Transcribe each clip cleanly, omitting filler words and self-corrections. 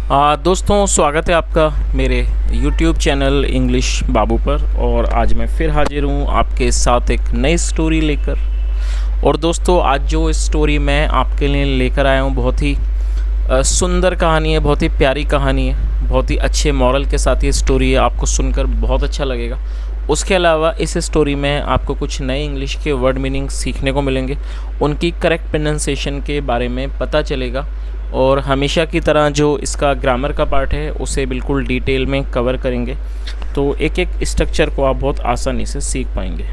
दोस्तों, स्वागत है आपका मेरे YouTube चैनल इंग्लिश बाबू पर। और आज मैं फिर हाजिर हूँ आपके साथ एक नई स्टोरी लेकर। और दोस्तों, आज जो स्टोरी मैं आपके लिए लेकर आया हूँ बहुत ही सुंदर कहानी है, बहुत ही प्यारी कहानी है, बहुत ही अच्छे मॉरल के साथ ये स्टोरी है। आपको सुनकर बहुत अच्छा लगेगा। उसके अलावा इस स्टोरी में आपको कुछ नए इंग्लिश के वर्ड मीनिंग सीखने को मिलेंगे, उनकी करेक्ट प्रोनाउंसिएशन के बारे में पता चलेगा। और हमेशा की तरह जो इसका ग्रामर का पार्ट है उसे बिल्कुल डिटेल में कवर करेंगे, तो एक एक स्ट्रक्चर को आप बहुत आसानी से सीख पाएंगे।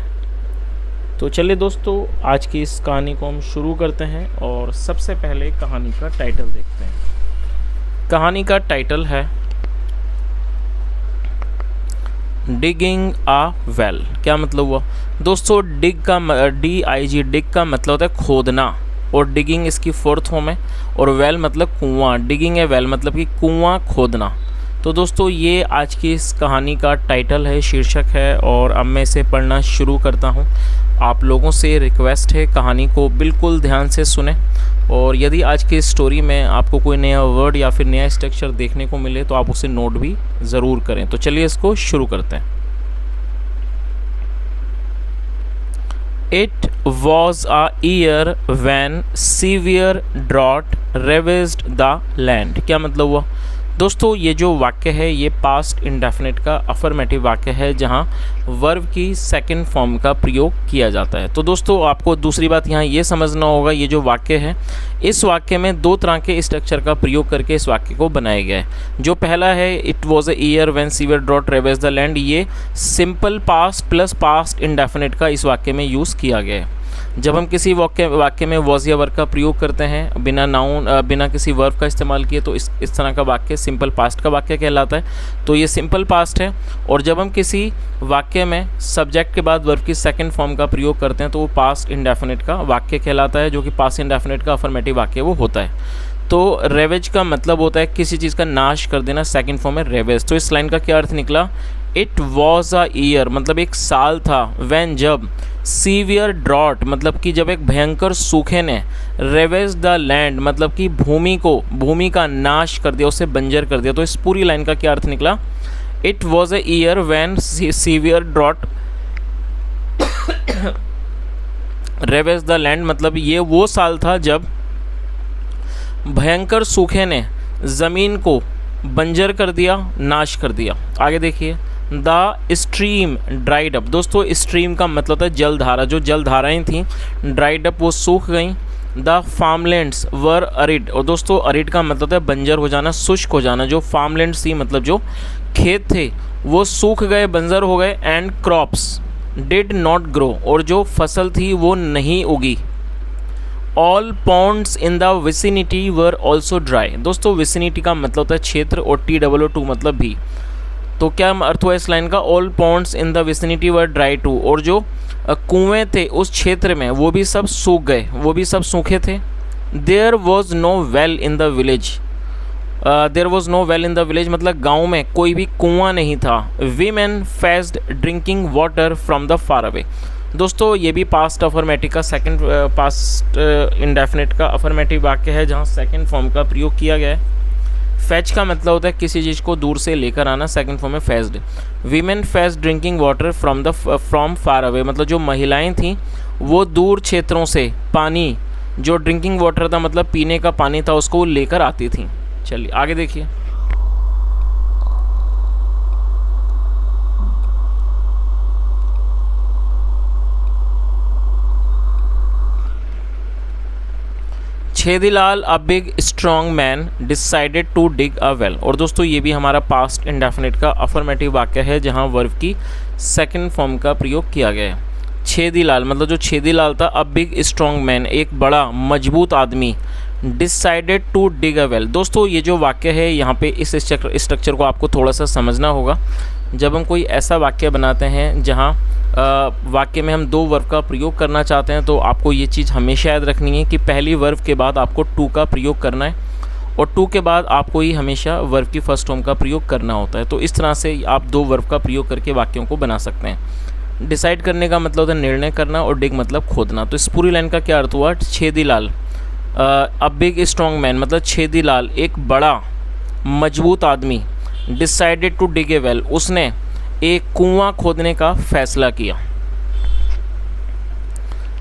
तो चलिए दोस्तों, आज की इस कहानी को हम शुरू करते हैं। और सबसे पहले कहानी का टाइटल देखते हैं। कहानी का टाइटल है डिगिंग आ वेल। क्या मतलब हुआ दोस्तों? डिग का डिग का मतलब होता है खोदना, और डिगिंग इसकी फोर्थ फॉर्म है। और वेल मतलब कुआं। डिगिंग है वेल मतलब कि कुआं खोदना। तो दोस्तों, ये आज की इस कहानी का टाइटल है, शीर्षक है। और अब मैं इसे पढ़ना शुरू करता हूँ। आप लोगों से रिक्वेस्ट है, कहानी को बिल्कुल ध्यान से सुने। और यदि आज की स्टोरी में आपको कोई नया वर्ड या फिर नया स्ट्रक्चर देखने को मिले तो आप उसे नोट भी ज़रूर करें। तो चलिए इसको शुरू करते हैं। It was a year when severe drought ravaged the land। क्या मतलब हुआ दोस्तों? ये जो वाक्य है ये पास्ट इंडेफिनिट का अफर्मेटिव वाक्य है, जहाँ वर्ब की सेकंड फॉर्म का प्रयोग किया जाता है। तो दोस्तों, आपको दूसरी बात यहाँ ये समझना होगा, ये जो वाक्य है इस वाक्य में दो तरह के स्ट्रक्चर का प्रयोग करके इस वाक्य को बनाया गया है। जो पहला है it was a year when severe drought ravages the land, ये simple past plus past indefinite का इस वाक्य में यूज़ किया गया है। जब हम किसी वाक्य में वॉज या वर्ब का प्रयोग करते हैं बिना किसी वर्ब का इस्तेमाल किए, तो इस तरह का वाक्य सिंपल पास्ट का वाक्य कहलाता है। तो ये सिंपल पास्ट है। और जब हम किसी वाक्य में सब्जेक्ट के बाद वर्ब की सेकंड फॉर्म का प्रयोग करते हैं तो वो पास्ट इंडेफिनिट का वाक्य कहलाता है, जो कि पास्ट इंडेफिनिट का अफर्मेटिव वाक्य वो होता है। तो रेवेज का मतलब होता है किसी चीज़ का नाश कर देना, सेकंड फॉर्म है रेवेज। तो इस लाइन का क्या अर्थ निकला? इट वॉज अ ईयर मतलब एक साल था, व्हेन जब सीवियर ड्रॉट मतलब कि जब एक भयंकर सूखे ने रेवेज द लैंड मतलब कि भूमि का नाश कर दिया, उसे बंजर कर दिया। तो इस पूरी लाइन का क्या अर्थ निकला? It was a year when severe drought ravages the land मतलब ये वो साल था जब भयंकर सूखे ने ज़मीन को बंजर कर दिया, नाश कर दिया। आगे देखिए, द स्ट्रीम ड्राइड अप। दोस्तों, स्ट्रीम का मतलब होता है जलधारा। जो जलधाराएँ थीं ड्राइड अप वो सूख गईं। The farmlands were arid. और दोस्तों, अरिड का मतलब होता है बंजर हो जाना, शुष्क हो जाना। जो फार्मलैंड्स थी मतलब जो खेत थे वो सूख गए, बंजर हो गए। And crops did not grow. और जो फसल थी वो नहीं उगी। All ponds in the vicinity were also dry. दोस्तों, विसिनिटी का मतलब होता है क्षेत्र, और TOO मतलब भी। तो क्या अर्थ हुआ इस लाइन का? All ponds in the vicinity were dry too. और जो कुएँ थे उस क्षेत्र में वो भी सब सूख गए, वो भी सब सूखे थे। There was no well in the village. There was no well in the village मतलब गाँव में कोई भी कुआं नहीं था। Women faced drinking water from the far away. दोस्तों, ये भी पास्ट अफर्मेटिव का सेकंड पास्ट इंडेफिनिट का अफर्मेटिव वाक्य है, जहाँ सेकंड फॉर्म का प्रयोग किया गया है। फैच का मतलब होता है किसी चीज़ को दूर से लेकर आना, सेकंड फॉर्म में faced. Women faced drinking water from far away मतलब जो महिलाएं थीं वो दूर क्षेत्रों से पानी, जो ड्रिंकिंग वाटर था मतलब पीने का पानी था, उसको लेकर आती थीं। चलिए आगे देखिए। Chhedilal a big strong man decided to dig a well. और दोस्तों, ये भी हमारा पास्ट इंडेफिनिट का अफर्मेटिव वाक्य है, जहां वर्ब की सेकंड फॉर्म का प्रयोग किया गया है। छेदीलाल मतलब जो छेदीलाल था, अ बिग स्ट्रॉन्ग मैन एक बड़ा मजबूत आदमी, decided to dig a well. दोस्तों, ये जो वाक्य है यहाँ पे इस स्ट्रक्चर को आपको थोड़ा सा समझना होगा। जब हम कोई ऐसा वाक्य बनाते हैं जहाँ वाक्य में हम दो वर्ब का प्रयोग करना चाहते हैं, तो आपको ये चीज़ हमेशा याद रखनी है कि पहली वर्ब के बाद आपको टू का प्रयोग करना है, और टू के बाद आपको ही हमेशा वर्ब की फर्स्ट फॉर्म का प्रयोग करना होता है। तो इस तरह से आप दो वर्ब का प्रयोग करके वाक्यों को बना सकते हैं। डिसाइड करने का मतलब होता है निर्णय करना, और डिग मतलब खोदना। तो इस पूरी लाइन का क्या अर्थ हुआ? Chhedilal a big strong man मतलब छेदीलाल एक बड़ा मजबूत आदमी decided to dig a well, उसने एक कुआं खोदने का फैसला किया।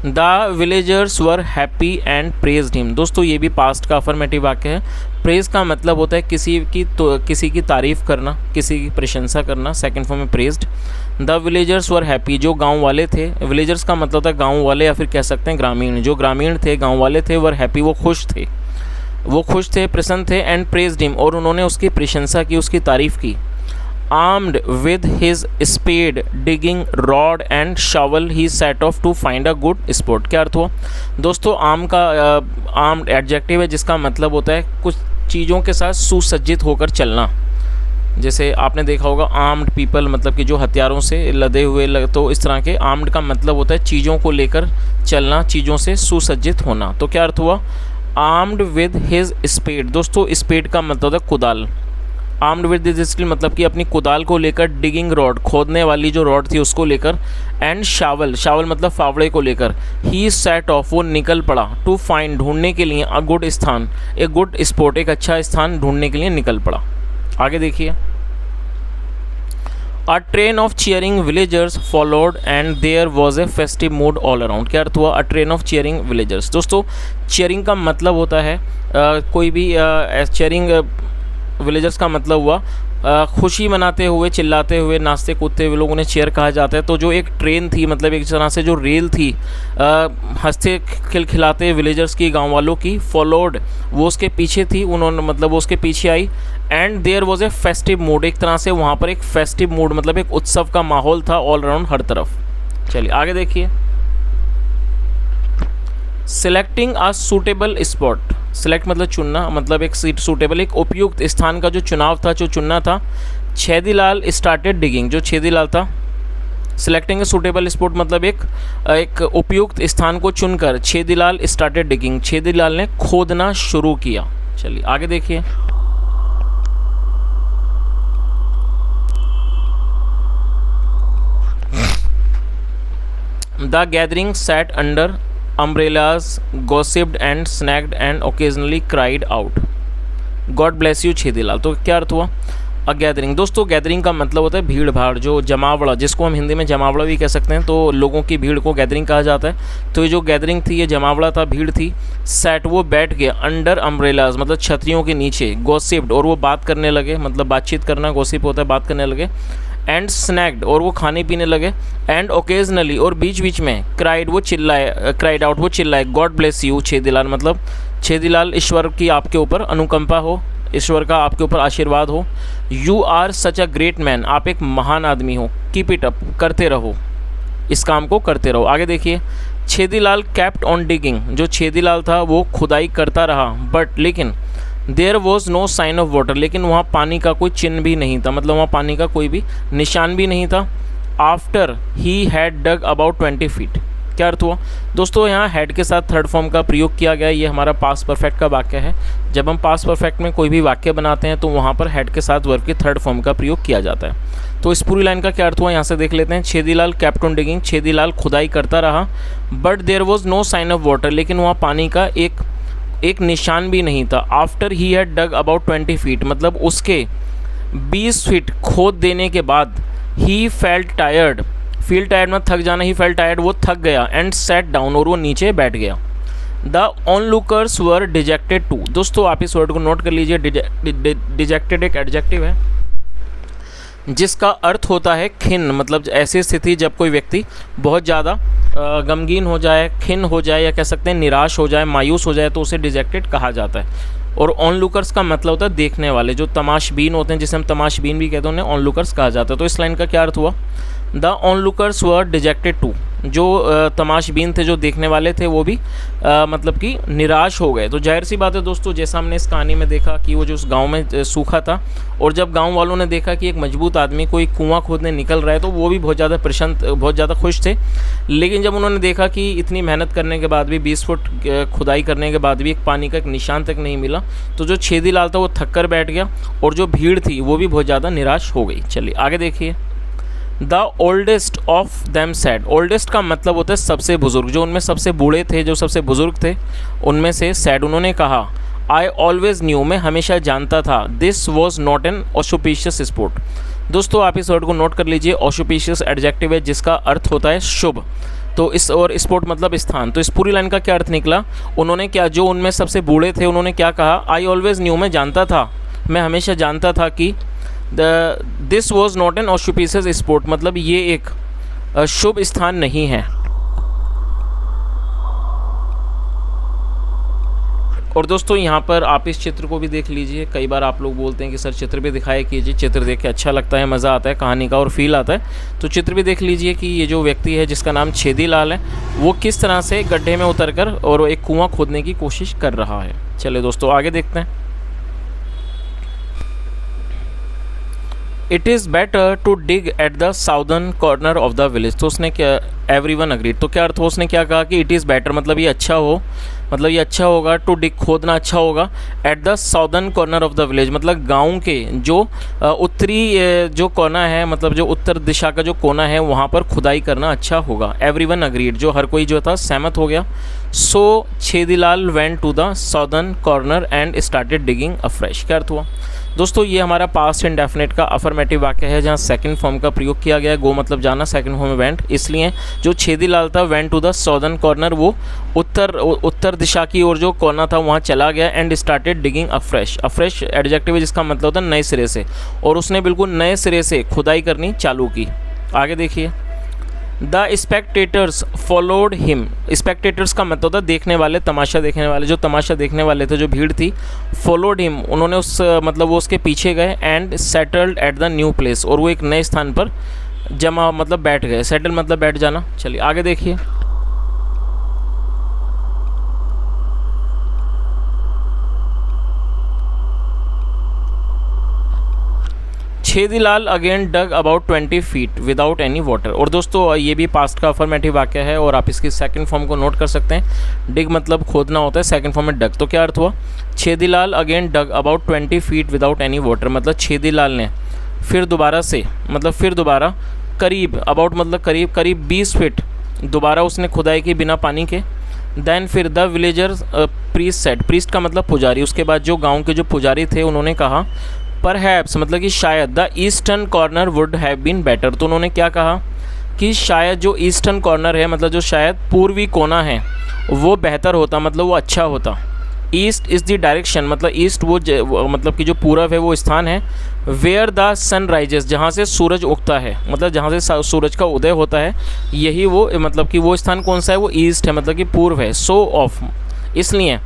The villagers were happy and praised him. दोस्तों ये भी पास्ट का अफर्मेटिव वाक्य है। प्रेज का मतलब होता है किसी की तारीफ़ करना, किसी की प्रशंसा करना। सेकंड फॉर्म में praised. The villagers were happy, जो गांव वाले थे, विलेजर्स का मतलब होता है गांव वाले या फिर कह सकते हैं ग्रामीण, जो ग्रामीण थे, गांव वाले थे, वर हैप्पी, वो खुश थे, प्रसन्न थे। एंड प्रेज्ड हिम, और उन्होंने उसकी प्रशंसा की, उसकी तारीफ़ की। Armed with his spade, digging rod and shovel, he set off to find a good spot. क्या अर्थ हुआ दोस्तों? आर्म्ड एडजेक्टिव है जिसका मतलब होता है कुछ चीज़ों के साथ सुसज्जित होकर चलना। जैसे आपने देखा होगा आर्म्ड पीपल, मतलब कि जो हथियारों से लदे हुए, तो इस तरह के आर्म्ड का मतलब होता है चीज़ों को लेकर चलना, चीज़ों से सुसज्जित होना। तो क्या अर्थ हुआ? Armed with his spade. दोस्तों स्पेड का मतलब होता है कुदाल। आर्म्ड विद दिस स्किल मतलब कि अपनी कुदाल को लेकर, डिगिंग रॉड खोदने वाली जो रॉड थी उसको लेकर, एंड शावल मतलब फावड़े को लेकर, ही सेट ऑफ वो निकल पड़ा, टू फाइंड ढूंढने के लिए, अ गुड स्थान, एक गुड स्पॉट एक अच्छा स्थान ढूंढने के लिए निकल पड़ा। आगे देखिए। A train of cheering villagers followed and there was a festive mood all around. क्या अर्थ हुआ? A train of cheering villagers. दोस्तों चीयरिंग का मतलब होता है कोई भी चीयरिंग विलेजर्स का मतलब हुआ खुशी मनाते हुए, चिल्लाते हुए, नाचते कूदते हुए, लोगों ने चेयर कहा जाता है। तो जो एक ट्रेन थी, मतलब एक तरह से जो रेल थी, हंसते खिलखिलाते विलेजर्स की, गांव वालों की, फॉलोड वो उसके पीछे थी, उन्होंने मतलब वो उसके पीछे आई। And there was a festive mood, एक तरह से वहाँ पर एक फेस्टिव मूड मतलब एक उत्सव का माहौल था ऑल अराउंड, हर तरफ। चलिए आगे देखिए। Selecting a suitable spot, select मतलब चुनना, मतलब एक सीट सूटेबल, एक उपयुक्त स्थान का जो चुनाव था, जो चुनना था। छेदीलाल स्टार्टेड डिगिंग, जो छेदीलाल था, सिलेक्टिंग ए सूटेबल स्पॉट मतलब एक उपयुक्त स्थान को चुनकर छेदीलाल स्टार्टेड डिगिंग, छेदीलाल ने खोदना शुरू किया। चलिए आगे देखिए। The gathering sat under umbrellas, gossiped and snacked and occasionally cried out, God bless you Chhedilal. तो क्या अर्थ हुआ? अ गैदरिंग, दोस्तों गैदरिंग का मतलब होता है भीड़ भाड़, जो जमावड़ा, जिसको हम हिंदी में जमावड़ा भी कह सकते हैं। तो लोगों की भीड़ को गैदरिंग कहा जाता है। तो ये जो गैदरिंग थी ये जमावड़ा था, भीड़ थी। सेट वो बैठ गया, अंडर अम्ब्रेलाज मतलब छतरियों के नीचे, गॉसिप्ड और वो बात करने लगे, मतलब बातचीत करना, गॉसिप होता है बात करने लगे। एंड स्नैक्ड और वो खाने पीने लगे। एंड ओकेजनली और बीच बीच में क्राइड वो चिल्लाए, क्राइड आउट वो चिल्लाए, गॉड ब्लेस यू छेदीलाल मतलब छेदीलाल ईश्वर की आपके ऊपर अनुकंपा हो, ईश्वर का आपके ऊपर आशीर्वाद हो। You are such a great man, आप एक महान आदमी हो। कीप इट अप, करते रहो, इस काम को करते रहो। आगे देखिए। छेदीलाल कैप्ट ऑन डिगिंग, जो छेदीलाल था वो खुदाई करता रहा, बट लेकिन there was no sign of water, लेकिन वहाँ पानी का कोई चिन्ह भी नहीं था, मतलब वहाँ पानी का कोई भी निशान भी नहीं था। After he had dug about 20 feet. क्या अर्थ हुआ दोस्तों? यहाँ हैड के साथ थर्ड फॉर्म का प्रयोग किया गया। ये हमारा पास्ट परफेक्ट का वाक्य है। जब हम पास्ट परफेक्ट में कोई भी वाक्य बनाते हैं तो वहाँ पर हैड के साथ वर्ब की थर्ड फॉर्म का प्रयोग किया जाता है। तो इस पूरी लाइन का क्या अर्थ हुआ यहाँ से देख लेते हैं। Chhedilal kept on digging, Chhedilal खुदाई करता रहा, but there was no sign of water, लेकिन वहाँ पानी का एक निशान भी नहीं था। After he had dug about 20 feet मतलब उसके 20 फीट खोद देने के बाद ही फेल्ट टायर्ड, फील टायर्ड में थक जाना, ही फेल्ट टायर्ड वो थक गया। एंड सेट डाउन और वो नीचे बैठ गया। द ऑनलुकर्स वर डिजेक्टेड टू, दोस्तों आप इस वर्ड को नोट कर लीजिए। डिजेक्टेड एक एडजेक्टिव है जिसका अर्थ होता है खिन्न, मतलब ऐसी स्थिति जब कोई व्यक्ति बहुत ज़्यादा गमगीन हो जाए, खिन्न हो जाए, या कह सकते हैं निराश हो जाए, मायूस हो जाए, तो उसे डिजेक्टेड कहा जाता है। और ऑनलुकर्स का मतलब होता है देखने वाले, जो तमाशबीन होते हैं, जिसे हम तमाशबीन भी कहते हैं, उन्हें ऑनलुकर्स कहा जाता है। तो इस लाइन का क्या अर्थ हुआ? द ऑनलुकर्स वर डिजेक्टेड टू, जो तमाशबीन थे, जो देखने वाले थे, वो भी मतलब कि निराश हो गए। तो जाहिर सी बात है दोस्तों, जैसा हमने इस कहानी में देखा कि वो जो उस गांव में सूखा था, और जब गांव वालों ने देखा कि एक मजबूत आदमी कोई कुआं खोदने निकल रहा है, तो वो भी बहुत ज़्यादा प्रसन्न, बहुत ज़्यादा खुश थे। लेकिन जब उन्होंने देखा कि इतनी मेहनत करने के बाद भी, 20 फुट खुदाई करने के बाद भी एक पानी का एक निशान तक नहीं मिला, तो जो छेदीलाल था वो थक कर बैठ गया, और जो भीड़ थी वो भी बहुत ज़्यादा निराश हो गई। चलिए आगे देखिए। The oldest of them sad, oldest का मतलब होता है सबसे बुजुर्ग, जो उनमें सबसे बूढ़े थे, जो सबसे बुजुर्ग थे उनमें से सैड, उन्होंने कहा, आई ऑलवेज न्यू, मैं हमेशा जानता था, this was not an auspicious sport. दोस्तों आप इस वर्ड को नोट कर लीजिए, ऑस्पिशियस एडजेक्टिव है जिसका अर्थ होता है शुभ, तो इस और स्पोर्ट मतलब स्थान। तो इस पूरी लाइन का क्या अर्थ निकला, उन्होंने क्या, जो उनमें सबसे बूढ़े थे उन्होंने क्या कहा, आई ऑलवेज न्यू, मैं जानता था, मैं हमेशा जानता था कि this was not an auspicious sport, मतलब ये एक शुभ स्थान नहीं है। और दोस्तों यहाँ पर आप इस चित्र को भी देख लीजिए, कई बार आप लोग बोलते हैं कि सर चित्र भी दिखाया कीजिए, चित्र देख के अच्छा लगता है, मज़ा आता है कहानी का और फील आता है। तो चित्र भी देख लीजिए कि ये जो व्यक्ति है जिसका नाम छेदीलाल है वो किस तरह से गड्ढे में उतरकर और एक कुआं खोदने की कोशिश कर रहा है। चलिए दोस्तों आगे देखते हैं। It is better to dig at the southern corner of the village. तो उसने क्या, एवरीवन अग्रीड, तो क्या अर्थ हो, उसने क्या कहा कि इट इज़ बेटर मतलब ये अच्छा हो, मतलब ये अच्छा होगा, टू डिग खोदना अच्छा होगा, eight the southern corner of the village मतलब गांव के जो उत्तरी जो कोना है, मतलब जो उत्तर दिशा का जो कोना है वहाँ पर खुदाई करना अच्छा होगा। एवरीवन अग्रीड, जो हर कोई जो था सहमत हो गया। So Chhedilal went to the southern corner and started digging afresh. क्या अर्थ हुआ दोस्तों, ये हमारा पास्ट इंडेफिनिट का अफर्मेटिव वाक्य है जहाँ सेकंड फॉर्म का प्रयोग किया गया है। गो मतलब जाना, सेकंड फॉर्म में वेंट, इसलिए जो छेदीलाल था went to the southern corner, वो उत्तर दिशा की ओर जो कोना था वहाँ चला गया। And started digging afresh, afresh adjective है जिसका मतलब होता है नए सिरे से, और उसने बिल्कुल नए सिरे से खुदाई करनी चालू की। आगे देखिए, the spectators followed him, spectators का मतलब होता है देखने वाले, तमाशा देखने वाले, जो तमाशा देखने वाले थे, जो भीड़ थी, फॉलोड हिम, उन्होंने उस मतलब वो उसके पीछे गए। And settled at the new place, और वो एक नए स्थान पर जमा मतलब बैठ गए, सेटल मतलब बैठ जाना। चलिए आगे देखिए, Chhedilal again dug about 20 feet without any water. और दोस्तों ये भी पास्ट का अफर्मेटिव वाक्य है और आप इसकी सेकंड फॉर्म को नोट कर सकते हैं। डिग मतलब खोदना होता है, सेकंड फॉर्म में डग। तो क्या अर्थ हुआ, Chhedilal again dug about 20 feet without any water, मतलब छेदीलाल ने फिर दोबारा से, मतलब फिर दोबारा करीब, अबाउट मतलब करीब, करीब 20 फीट दोबारा उसने खुदाई की बिना पानी के। देन फिर the villager priest said, priest का मतलब पुजारी, उसके बाद जो गाँव के जो पुजारी थे उन्होंने कहा, परहैप्स मतलब कि शायद, the eastern corner would have been better. तो उन्होंने क्या कहा कि शायद जो ईस्टर्न कॉर्नर है, मतलब जो शायद पूर्वी कोना है, वो बेहतर होता, मतलब वो अच्छा होता। ईस्ट इज़ द डायरेक्शन, मतलब ईस्ट वो मतलब कि जो पूरब है वो स्थान है। वेयर द सन राइजेस, जहाँ से सूरज उगता है, मतलब जहाँ से सूरज का उदय होता है, यही वो मतलब कि वो स्थान कौन सा है, वो ईस्ट है, मतलब कि पूर्व है। सो ऑफ, इसलिए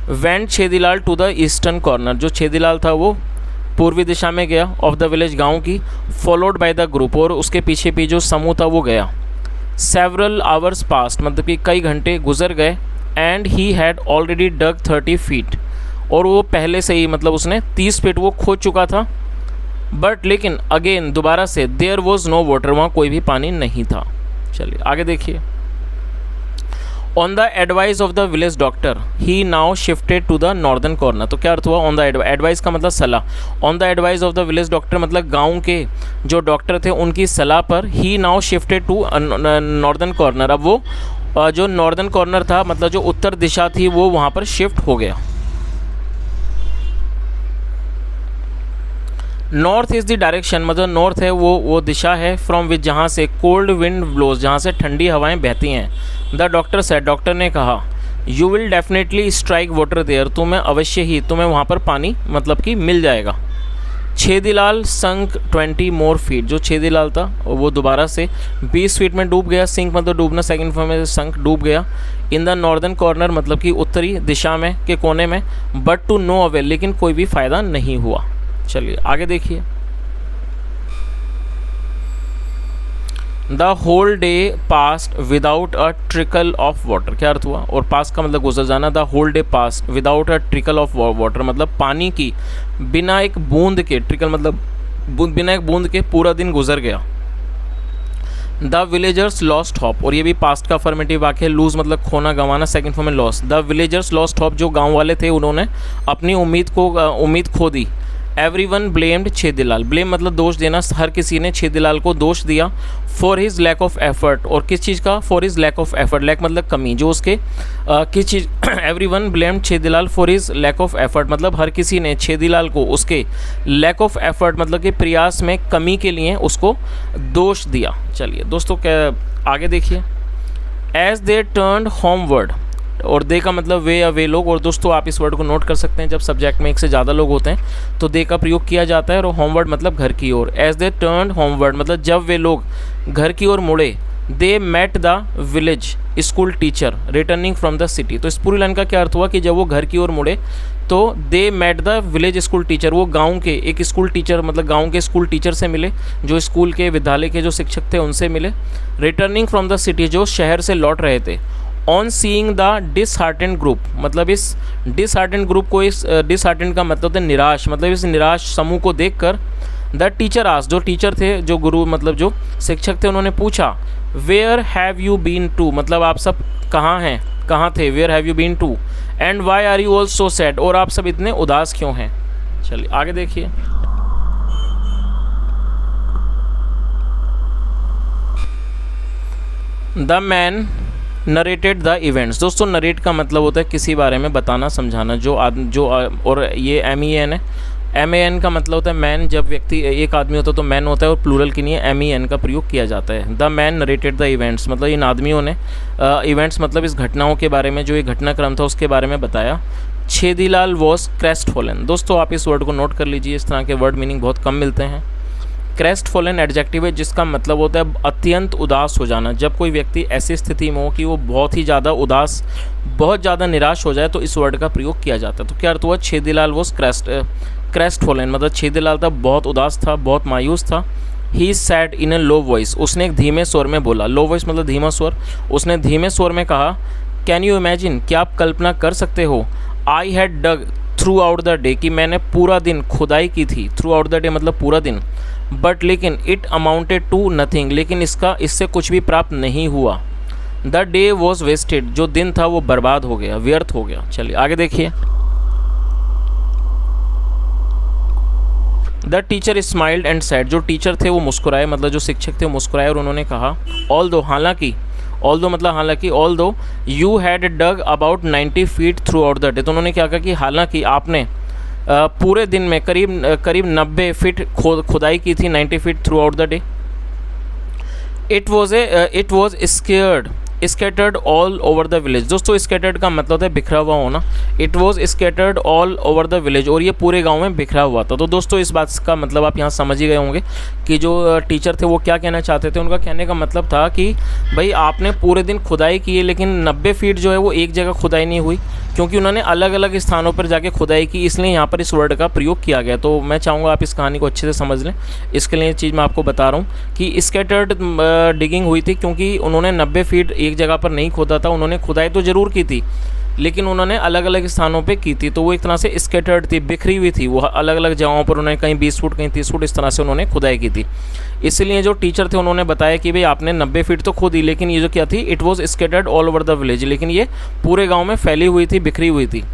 went Chhedilal to the eastern corner, जो छेदीलाल था वो पूर्वी दिशा में गया, ऑफ द विलेज गांव की, फॉलोड बाय द ग्रुप, और उसके पीछे भी जो समूह था वो गया। सेवरल आवर्स पास्ट, मतलब कि कई घंटे गुजर गए। And he had already dug 30 feet, और वो पहले से ही मतलब उसने 30 फीट वो खोद चुका था। बट लेकिन अगेन दोबारा से, देयर वॉज नो वाटर, वहाँ कोई भी पानी नहीं था। चलिए आगे देखिए, on the advice of the village doctor he now shifted to the northern corner. तो क्या अर्थ हुआ, ऑन द एडवाइस का मतलब सलाह, on the advice of the village doctor मतलब गांव के जो डॉक्टर थे उनकी सलाह पर, he now shifted to northern corner, अब वो जो नॉर्दर्न कॉर्नर था, मतलब जो उत्तर दिशा थी, वो वहाँ पर शिफ्ट हो गया। नॉर्थ इज़ द डायरेक्शन, मतलब नॉर्थ है वो दिशा है, फ्रॉम विच जहाँ से कोल्ड विंड ब्लोज, जहाँ से ठंडी हवाएं बहती हैं। द डॉक्टर सेड, डॉक्टर ने कहा, you will definitely strike water there, तुम्हें अवश्य ही, तुम्हें वहाँ पर पानी मतलब कि मिल जाएगा। छेदीलाल संक 20 मोर फीट, जो छेदीलाल था वो दोबारा से 20 फीट में डूब गया। सिंक मतलब डूबना, सेकंड फॉर्म में संक डूब गया। इन द नॉर्दर्न कॉर्नर मतलब कि उत्तरी दिशा में के कोने में। बट टू नो अवेल, लेकिन कोई भी फ़ायदा नहीं हुआ। चलिए आगे देखिए, the whole day passed without a trickle of water. क्या अर्थ हुआ, और पास का मतलब गुजर जाना। The whole day passed without a trickle of water मतलब पानी की बिना एक बूंद के, ट्रिकल मतलब बिना एक बूंद के पूरा दिन गुजर गया। द विलेजर्स लॉस्ट हॉप, और ये भी पास्ट का अफर्मेटिव वाक्य है। लूज मतलब खोना, गंवाना, सेकंड फॉर्म में loss. The villagers lost hope, जो गांव वाले थे उन्होंने अपनी उम्मीद खो दी। Everyone blamed Chhedilal. ब्लेम मतलब दोष देना, हर किसी ने छेदीलाल को दोष दिया for his lack of effort. और किस चीज़ का? For his lack of effort. Lack मतलब कमी, जो उसके किस चीज़ everyone blamed Chhedilal for his lack of effort मतलब हर किसी ने छेदीलाल को उसके लैक ऑफ एफर्ट मतलब कि प्रयास में कमी के लिए उसको दोष दिया। चलिए दोस्तों आगे देखिए। एज दे टर्न्ड होमवर्ड, और दे का मतलब वे या वे लोग। और दोस्तों आप इस वर्ड को नोट कर सकते हैं, जब सब्जेक्ट में एक से ज़्यादा लोग होते हैं तो दे का प्रयोग किया जाता है, और होमवर्ड मतलब घर की ओर। एज दे टर्न्ड होमवर्ड मतलब जब वे लोग घर की ओर मुड़े। They met the village school teacher returning from the city. तो इस पूरी लाइन का क्या अर्थ हुआ कि जब वो घर की ओर मुड़े तो they met the village school teacher, वो गांव के एक स्कूल टीचर मतलब गांव के स्कूल टीचर से मिले, जो स्कूल के विद्यालय के जो शिक्षक थे उनसे मिले। रिटर्निंग फ्रॉम द सिटी, जो शहर से लौट रहे थे। On seeing the disheartened group मतलब इस डिसहार्टेंड ग्रुप को, इस डिसहार्टेंड का मतलब है निराश, मतलब इस निराश समूह को देखकर द टीचर आस्क्ड, जो टीचर थे, जो गुरु मतलब जो शिक्षक थे, उन्होंने पूछा where have you been to मतलब आप सब कहाँ हैं, कहाँ थे। Where have you been to and why are you all so sad, और आप सब इतने उदास क्यों हैं। चलिए आगे देखिए। The man narrated the events. दोस्तों नरेट का मतलब होता है किसी बारे में बताना, समझाना। और ये MEN है। MEN का मतलब होता है मैन, जब व्यक्ति एक आदमी होता है तो मैन होता है, और प्लूरल के लिए MEN का प्रयोग किया जाता है। The man narrated the events मतलब इन आदमियों ने इवेंट्स मतलब इस घटनाओं के बारे में, जो ये घटनाक्रम था उसके बारे में बताया। Chhedilal was crest fallen. दोस्तों आप इस वर्ड को नोट कर लीजिए, इस तरह के वर्ड मीनिंग बहुत कम मिलते हैं। क्रेस्ट फॉलन एडजेक्टिव है जिसका मतलब होता है अत्यंत उदास हो जाना। जब कोई व्यक्ति ऐसी स्थिति में हो कि वो बहुत ही ज़्यादा उदास, बहुत ज़्यादा निराश हो जाए तो इस वर्ड का प्रयोग किया जाता है। तो क्या अर्थ हुआ? छेदीलाल वॉज क्रेस्ट फॉलन मतलब छेदीलाल था बहुत उदास था, बहुत मायूस था। ही सैड इन ए लो वॉइस, उसने एक धीमे स्वर में बोला। लो वॉइस मतलब धीमा स्वर। उसने धीमे स्वर में कहा कैन यू इमेजिन, क्या आप कल्पना कर सकते हो। I had dug throughout the day, कि मैंने पूरा दिन खुदाई की थी। थ्रू आउट द डे मतलब पूरा दिन। बट लेकिन इट अमाउंटेड टू नथिंग, लेकिन इससे कुछ भी प्राप्त नहीं हुआ। द डे वॉज वेस्टेड, जो दिन था वो बर्बाद हो गया, व्यर्थ हो गया। चलिए आगे देखिए। The teacher smiled and sad, जो टीचर थे वो मुस्कुराए, मतलब जो शिक्षक थे वो मुस्कुराए और उन्होंने कहा ऑल दो मतलब हालांकि although you had dug about 90 feet throughout the day. तो उन्होंने क्या कहा कि हालांकि आपने पूरे दिन में करीब 90 फीट खुदाई की थी, 90 feet throughout the day. It was scattered all over the village. दोस्तों स्कैटर्ड का मतलब है बिखरा हुआ होना। It was scattered all over the village, और ये पूरे गांव में बिखरा हुआ था। तो दोस्तों इस बात का मतलब आप यहाँ समझ ही गए होंगे कि जो टीचर थे वो क्या कहना चाहते थे। उनका कहने का मतलब था कि भाई आपने पूरे दिन खुदाई की है, लेकिन 90 फीट जो है वो एक जगह खुदाई नहीं हुई, क्योंकि उन्होंने अलग अलग स्थानों पर जाके खुदाई की, इसलिए यहाँ पर इस वर्ड का प्रयोग किया गया। तो मैं चाहूँगा आप इस कहानी को अच्छे से समझ लें। इसके लिए चीज़ मैं आपको बता रहा हूँ कि स्कैटर्ड डिगिंग हुई थी क्योंकि उन्होंने 90 फीट एक जगह पर नहीं खोदा था। उन्होंने खुदाई तो ज़रूर की थी, लेकिन उन्होंने अलग अलग स्थानों पे की थी। तो वो एक तरह से स्कैटर्ड थी, बिखरी हुई थी। वो अलग अलग जगहों पर उन्होंने कहीं 20 फुट कहीं 30 फुट इस तरह से उन्होंने खुदाई की थी। इसलिए जो टीचर थे उन्होंने बताया कि भाई आपने 90 फीट तो खोदी, लेकिन ये जो क्या थी, it was scattered all over the village, लेकिन ये पूरे गाँव में फैली हुई थी, बिखरी हुई थी।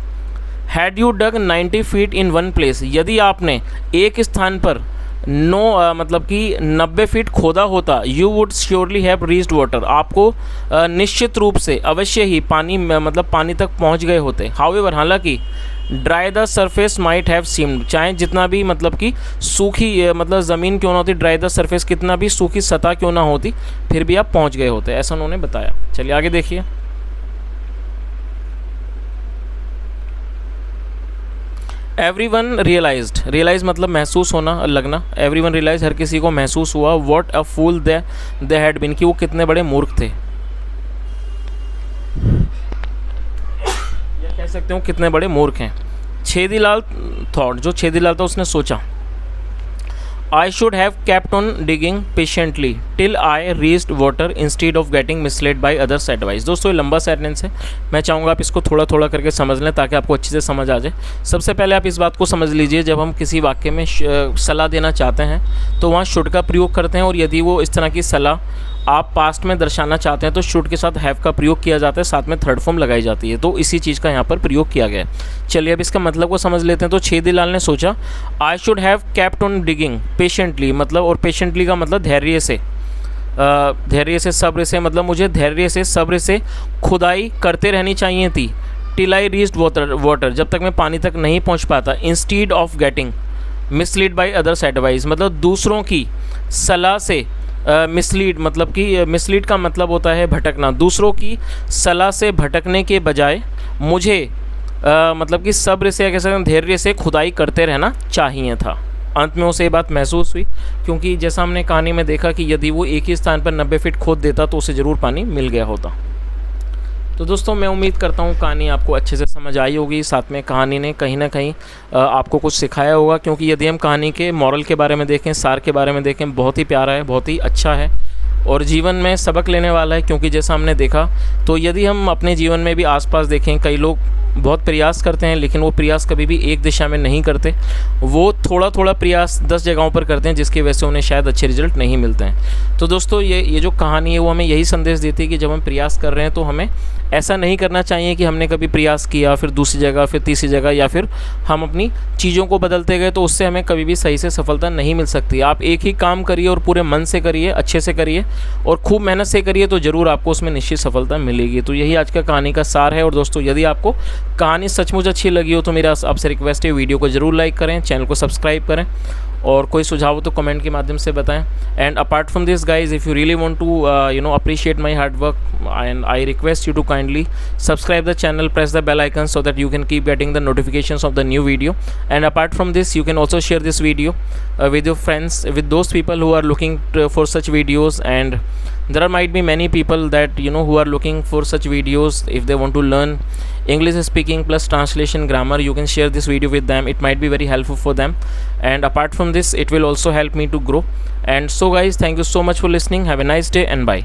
Had you dug 90 feet in one place, यदि आपने एक स्थान पर मतलब कि 90 फीट खोदा होता, you would surely have reached water, आपको निश्चित रूप से अवश्य ही पानी मतलब पानी तक पहुंच गए होते। हाउएवर हालांकि dry the surface might have seemed, चाहे जितना भी मतलब कि सूखी मतलब ज़मीन क्यों ना होती, ड्राई द सरफेस कितना भी सूखी सतह क्यों ना होती, फिर भी आप पहुंच गए होते, ऐसा उन्होंने बताया। चलिए आगे देखिए। एवरीवन रियलाइज मतलब महसूस होना, लगना। एवरीवन रियलाइज हर किसी को महसूस हुआ। What a fool they had been, कि वो कितने बड़े मूर्ख थे, या कह सकते हो कितने बड़े मूर्ख हैं। छेदीलाल थॉट, जो छेदीलाल था उसने सोचा, I should have kept on digging patiently till I reached water instead of getting misled by others advice. दोस्तों ये लंबा सेंटेंस है, मैं चाहूँगा आप इसको थोड़ा थोड़ा करके समझ लें ताकि आपको अच्छे से समझ आ जाए। सबसे पहले आप इस बात को समझ लीजिए, जब हम किसी वाक्य में सलाह देना चाहते हैं तो वहाँ शुड का प्रयोग करते हैं, और यदि वो इस तरह की सलाह आप पास्ट में दर्शाना चाहते हैं तो शुड के साथ हैव का प्रयोग किया जाता है, साथ में थर्ड फॉर्म लगाई जाती है। तो इसी चीज़ का यहाँ पर प्रयोग किया गया है। चलिए अब इसका मतलब को समझ लेते हैं। तो छेदीलाल ने सोचा I should have kept on digging patiently, मतलब और पेशेंटली का मतलब धैर्य से सब्र से, मतलब मुझे धैर्य से सब्र से खुदाई करते रहनी चाहिए थी। टिल आई रीच्ड वाटर, जब तक मैं पानी तक नहीं पहुंच पाता। Instead of getting mislead by others advice, मतलब दूसरों की सलाह से मिसलीड, मतलब कि मिसलीड का मतलब होता है भटकना। दूसरों की सलाह से भटकने के बजाय मुझे मतलब कि सब्र से, कह सकते हैं धैर्य से खुदाई करते रहना चाहिए था। अंत में उसे ये बात महसूस हुई, क्योंकि जैसा हमने कहानी में देखा कि यदि वो एक ही स्थान पर 90 फीट खोद देता तो उसे ज़रूर पानी मिल गया होता। तो दोस्तों मैं उम्मीद करता हूँ कहानी आपको अच्छे से समझ आई होगी, साथ में कहानी ने कहीं ना कहीं आपको कुछ सिखाया होगा। क्योंकि यदि हम कहानी के मॉरल के बारे में देखें, सार के बारे में देखें, बहुत ही प्यारा है, बहुत ही अच्छा है और जीवन में सबक लेने वाला है। क्योंकि जैसा हमने देखा, तो यदि हम अपने जीवन में भी आसपास देखें, कई लोग बहुत प्रयास करते हैं लेकिन वो प्रयास कभी भी एक दिशा में नहीं करते, वो थोड़ा थोड़ा प्रयास 10 जगहों पर करते हैं, जिसकी वजह से उन्हें शायद अच्छे रिजल्ट नहीं मिलते हैं। तो दोस्तों ये जो कहानी है वो हमें यही संदेश देती है कि जब हम प्रयास कर रहे हैं तो हमें ऐसा नहीं करना चाहिए कि हमने कभी प्रयास किया फिर दूसरी जगह फिर तीसरी जगह, या फिर हम अपनी चीज़ों को बदलते गए, तो उससे हमें कभी भी सही से सफलता नहीं मिल सकती। आप एक ही काम करिए और पूरे मन से करिए, अच्छे से करिए और खूब मेहनत से करिए, तो ज़रूर आपको उसमें निश्चित सफलता मिलेगी। तो यही आज का कहानी का सार है। और दोस्तों यदि आपको कहानी सचमुच अच्छी लगी हो तो मेरा आपसे रिक्वेस्ट है, वीडियो को ज़रूर लाइक करें, चैनल को सब्सक्राइब करें और कोई सुझाव हो तो कमेंट के माध्यम से बताएं। And apart from this guys, if you really want to appreciate my hard work, and I request you to kindly subscribe the channel, press the bell icon so that you can keep getting the notifications of the new video. And apart from this, you can also share this video with your friends, with those people who are looking for such videos. And there might be many people that who are looking for such videos. If they want to learn English speaking plus translation grammar, you can share this video with them. It might be very helpful for them. And apart from this, it will also help me to grow. And so guys, thank you so much for listening. Have a nice day and bye.